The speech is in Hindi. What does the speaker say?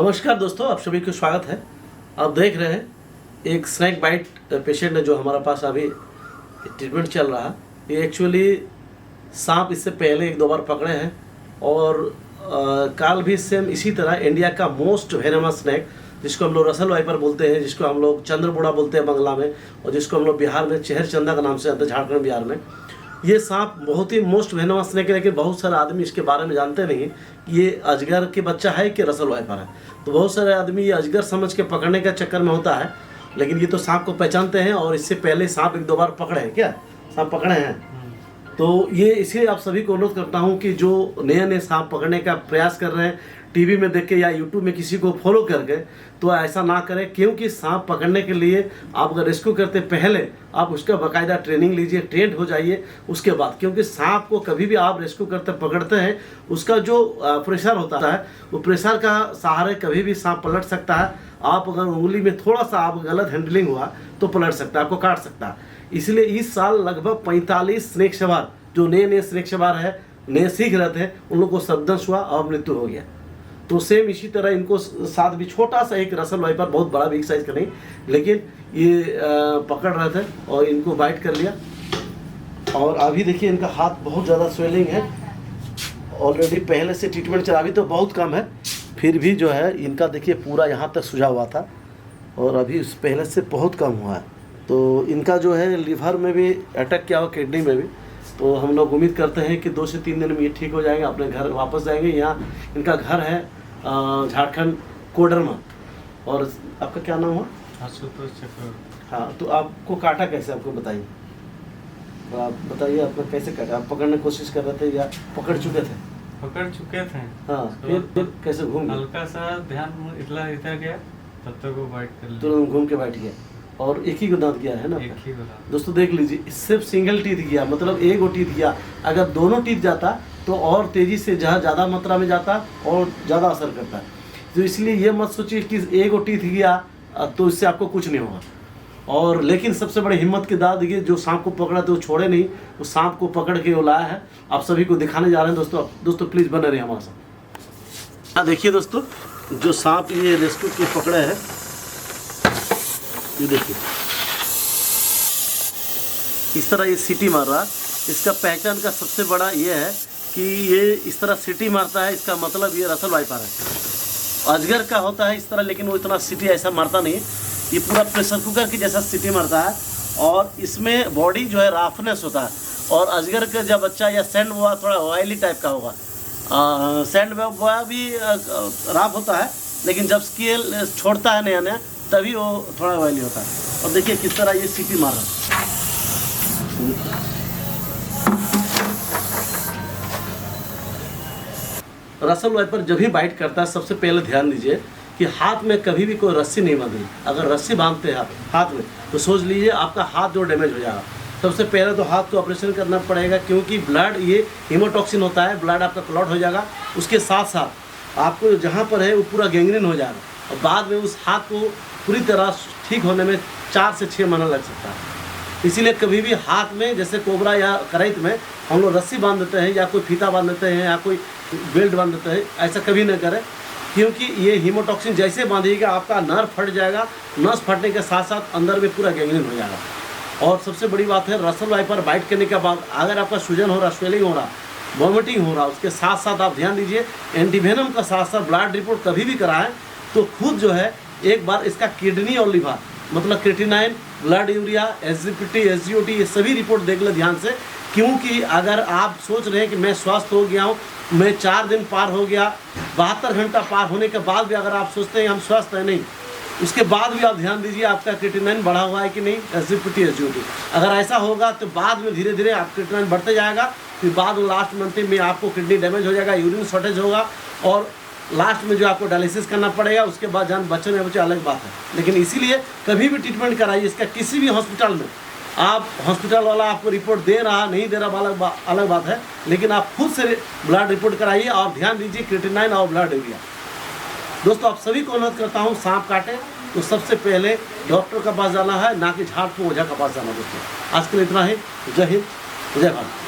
नमस्कार दोस्तों, आप सभी को स्वागत है। आप देख रहे हैं एक स्नैक बाइट पेशेंट है जो हमारे पास अभी ट्रीटमेंट चल रहा है। ये एक्चुअली सांप इससे पहले एक दो बार पकड़े हैं और काल भी सेम इसी तरह इंडिया का मोस्ट वेनमस स्नैक जिसको हम लोग रसल वाइपर बोलते हैं, जिसको हम लोग चंद्रबोड़ा बोलते हैं बंगला में, और जिसको हम लोग बिहार में चेहर चंदा का नाम से जानते हैं, झारखंड बिहार में। ये सांप बहुत ही मोस्ट वेनमस स्नैक है, लेकिन बहुत सारे आदमी इसके बारे में जानते नहीं कि ये अजगर के बच्चा है कि रसल वाइपर है। तो बहुत सारे आदमी ये अजगर समझ के पकड़ने का चक्कर में होता है, लेकिन ये तो सांप को पहचानते हैं और इससे पहले सांप एक दो बार पकड़े हैं। क्या सांप पकड़े हैं? तो ये इसलिए आप सभी को अनुरोध करता हूँ कि जो नए नए सांप पकड़ने का प्रयास कर रहे हैं टीवी में देख के या यूट्यूब में किसी को फॉलो करके, तो ऐसा ना करें, क्योंकि सांप पकड़ने के लिए आप अगर रेस्क्यू करते पहले आप उसका बाकायदा ट्रेनिंग लीजिए, ट्रेंड हो जाइए उसके बाद। क्योंकि सांप को कभी भी आप रेस्क्यू करते पकड़ते हैं, उसका जो प्रेशर होता है वो प्रेशर का सहारे कभी भी सांप पलट सकता है। आप अगर उंगली में थोड़ा सा आप गलत हैंडलिंग हुआ तो पलट सकता है, आपको काट सकता है। इसलिए इस साल लगभग 45 स्नेक सवार जो नए स्नेक सवार है, नए सीख रहे थे, उन लोगों को सर्पदंश हुआ और मृत्यु हो गया। तो सेम इसी तरह इनको साथ भी छोटा सा एक रसल वाइपर, बहुत बड़ा बिग साइज का नहीं, लेकिन ये पकड़ रहे थे और इनको बाइट कर लिया। और अभी देखिए इनका हाथ बहुत ज़्यादा स्वेलिंग है, ऑलरेडी पहले से ट्रीटमेंट चला, अभी तो बहुत कम है, फिर भी जो है इनका देखिए पूरा यहाँ तक सुझा हुआ था और अभी उस पहले से बहुत कम हुआ है। तो इनका जो है लीवर में भी अटैक किया हुआ, किडनी में भी। तो हम लोग उम्मीद करते हैं कि 2 से 3 दिन में ये ठीक हो जाएंगे, अपने घर वापस जाएंगे। यहाँ इनका घर है झारखंड कोडरमा। और आपका क्या नाम हुआ? आशुतोष चक्रवर्ती। हाँ, तो आपको काटा कैसे, आपको बताइए, तो आप बताइए आपको कैसे काटा? आप पकड़ने की कोशिश कर रहे थे या पकड़ चुके थे? पकड़ चुके थे। हाँ, फिर कैसे घूम गए? हल्का सा ध्यान इधर गया, तब तक वो बाइट कर लिया, तुरंत घूम के बैठ गया। और एक ही को दांत गया है ना? एक ही दांत। दोस्तों देख लीजिए, सिर्फ सिंगल टीथ गया, मतलब एक टीथ गया। अगर दोनों टीथ जाता तो और तेजी से जहाँ ज़्यादा मात्रा में जाता और ज़्यादा असर करता है। तो इसलिए ये मत सोचिए कि एक टीथ गया तो इससे आपको कुछ नहीं होगा। और लेकिन सबसे बड़ी हिम्मत की दाद ये जो सांप को पकड़ा तो वो छोड़े नहीं, वो सांप को पकड़ के वो लाया है, आप सभी को दिखाने जा रहे हैं। दोस्तों प्लीज़ बने रहिए हमारे साथ। हाँ देखिए दोस्तों, जो सांप ये रेस्क्यू के पकड़े हैं, ये देखिए इस तरह ये सीटी मार रहा। इसका पहचान का सबसे बड़ा ये है कि ये इस तरह सीटी मारता है, इसका मतलब ये रसल वाइपर है। अजगर का होता है इस तरह, लेकिन वो इतना सीटी ऐसा मारता नहीं, ये पूरा प्रेशर कुकर की जैसा सीटी मारता है। और इसमें बॉडी जो है राफनेस होता है। और अजगर का जब बच्चा या सैंड बोआ थोड़ा ऑयली टाइप का होगा, सैंड बोआ भी राफ होता है, लेकिन जब स्केल छोड़ता है नया नया तभी वो थोड़ा ऑयली होता है। और देखिए किस तरह ये सीटी मार रहा है। रसल वाइपर जब भी बाइट करता है, सबसे पहले ध्यान दीजिए कि हाथ में कभी भी कोई रस्सी नहीं बांधी। अगर रस्सी बांधते हैं हाथ में तो सोच लीजिए आपका हाथ जो डैमेज हो जाएगा। सबसे पहले तो हाथ को ऑपरेशन करना पड़ेगा, क्योंकि ब्लड ये हीमोटॉक्सिन होता है, ब्लड आपका क्लॉट हो जाएगा। उसके साथ साथ आपको जहाँ पर है वो पूरा गैंग्रीन हो जाएगा और बाद में उस हाथ को पूरी तरह ठीक होने में 4 से 6 महीना लग सकता है। इसीलिए कभी भी हाथ में जैसे कोबरा या करैत में हम लोग रस्सी बांध देते हैं या कोई फीता बांध देते हैं या कोई बेल्ट बांध देते हैं, ऐसा कभी न करें, क्योंकि ये हीमोटॉक्सिन जैसे बांधेगा आपका नर्व फट जाएगा। नस फटने के साथ साथ अंदर में पूरा गैंग्रीन हो जाएगा। और सबसे बड़ी बात है, रसल वाइपर बाइट करने के बाद अगर आपका सूजन हो रहा, स्वेलिंग हो रहा, वॉमिटिंग हो रहा, उसके साथ साथ आप ध्यान दीजिए एंटीवेनम का साथ साथ ब्लड रिपोर्ट कभी भी कराएं तो खुद जो है एक बार इसका किडनी और लिवर, मतलब creatinine, blood urea, SGPT, SGOT, ये सभी रिपोर्ट देख ले ध्यान से। क्योंकि अगर आप सोच रहे हैं कि मैं स्वस्थ हो गया हूँ, मैं 4 दिन पार हो गया, 72 घंटा पार होने के बाद भी अगर आप सोचते हैं हम स्वस्थ हैं, नहीं, उसके बाद भी आप ध्यान दीजिए आपका क्रिएटिनाइन बढ़ा हुआ है कि नहीं, एसजीपीटी, एसजीओटी। अगर ऐसा होगा तो बाद में धीरे धीरे आप क्रिएटिनाइन बढ़ते जाएगा, फिर बाद में लास्ट मंथ में आपको किडनी डैमेज हो जाएगा, यूरिन शॉर्टेज होगा और लास्ट में जो आपको डायलिसिस करना पड़ेगा। उसके बाद जान बच्चे में बच्चे अलग बात है, लेकिन इसीलिए कभी भी ट्रीटमेंट कराइए। इसका किसी भी हॉस्पिटल में, आप हॉस्पिटल वाला आपको रिपोर्ट दे रहा नहीं दे रहा अलग बात है, लेकिन आप खुद से ब्लड रिपोर्ट कराइए और ध्यान दीजिए क्रिएटिनाइन और ब्लड यूरिया। दोस्तों आप सभी को अनुरोध करता हूँ, सांप काटे तो सबसे पहले डॉक्टर के पास जाना है, ना कि झाड़ फूक ओझा के पास जाना। दोस्तों आज के लिए इतना ही। जय हिंद, जय भारत।